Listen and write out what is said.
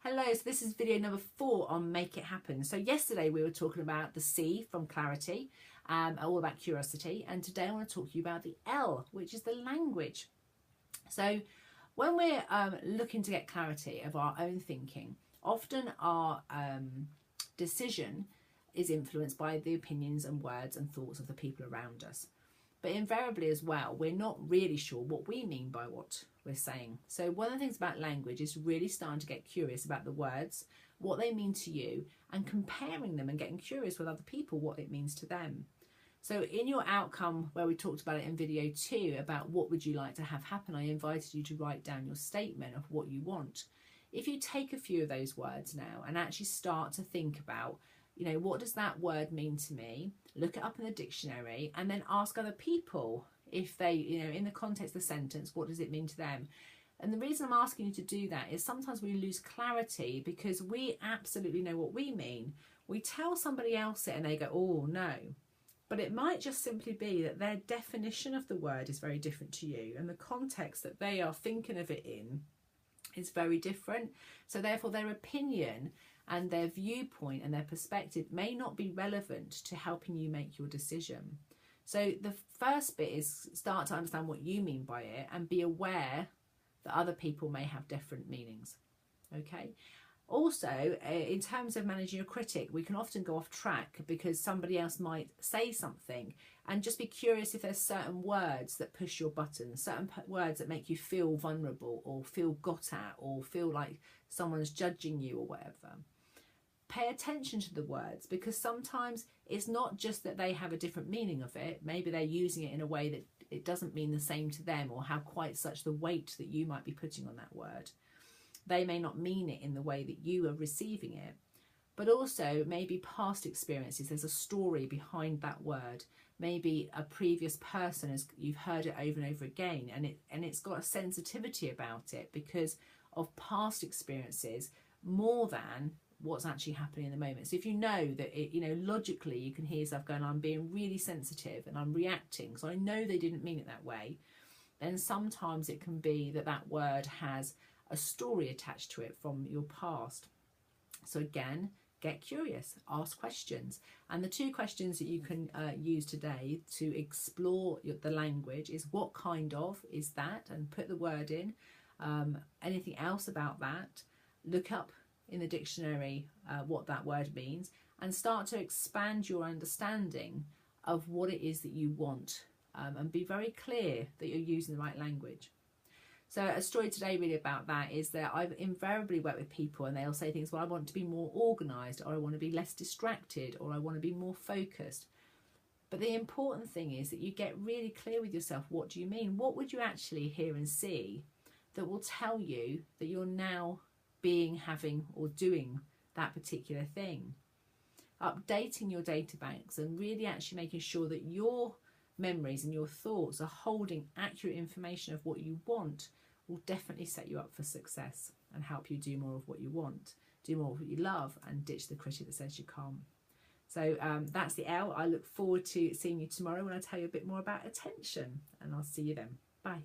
Hello, so this is video number 4 on Make It Happen. So yesterday we were talking about the C from clarity, all about curiosity, and today I want to talk to you about the L, which is the language. So when we're looking to get clarity of our own thinking, often our decision is influenced by the opinions and words and thoughts of the people around us. But invariably as well, we're not really sure what we mean by what we're saying. So one of the things about language is really starting to get curious about the words, what they mean to you, and comparing them and getting curious with other people what it means to them. So in your outcome, where we talked about it in video 2 about what would you like to have happen, I invited you to write down your statement of what you want. If you take a few of those words now and actually start to think about, what does that word mean to me? Look it up in the dictionary and then ask other people if they, in the context of the sentence, what does it mean to them? And the reason I'm asking you to do that is sometimes we lose clarity because we absolutely know what we mean. We tell somebody else it and they go, oh no. But it might just simply be that their definition of the word is very different to you, and the context that they are thinking of it in is very different. So therefore their opinion and their viewpoint and their perspective may not be relevant to helping you make your decision. So the first bit is start to understand what you mean by it and be aware that other people may have different meanings. Okay. Also, in terms of managing your critic, we can often go off track because somebody else might say something, and just be curious if there's certain words that push your buttons, certain words that make you feel vulnerable or feel got at or feel like someone's judging you or whatever. Pay attention to the words, because sometimes it's not just that they have a different meaning of it. Maybe they're using it in a way that it doesn't mean the same to them or have quite such the weight that you might be putting on that word. They may not mean it in the way that you are receiving it. But also maybe past experiences, there's a story behind that word. Maybe a previous person, as you've heard it over and over again, and it's got a sensitivity about it because of past experiences more than what's actually happening in the moment. So if you know that logically you can hear yourself going, I'm being really sensitive and I'm reacting, so I know they didn't mean it that way, then sometimes it can be that that word has a story attached to it from your past. So again, get curious, ask questions. And the 2 questions that you can use today to explore the language is what kind of is that, and put the word in. Anything else about that, look up in the dictionary what that word means, and start to expand your understanding of what it is that you want, and be very clear that you're using the right language. So a story today really about that is that I've invariably worked with people and they'll say things, well, I want to be more organised, or I want to be less distracted, or I want to be more focused. But the important thing is that you get really clear with yourself. What do you mean? What would you actually hear and see that will tell you that you're now having or doing that particular thing? Updating your data banks and really actually making sure that your memories and your thoughts are holding accurate information of what you want will definitely set you up for success and help you do more of what you want, do more of what you love, and ditch the critic that says you can't. So that's the L. I look forward to seeing you tomorrow when I tell you a bit more about attention, and I'll see you then. Bye.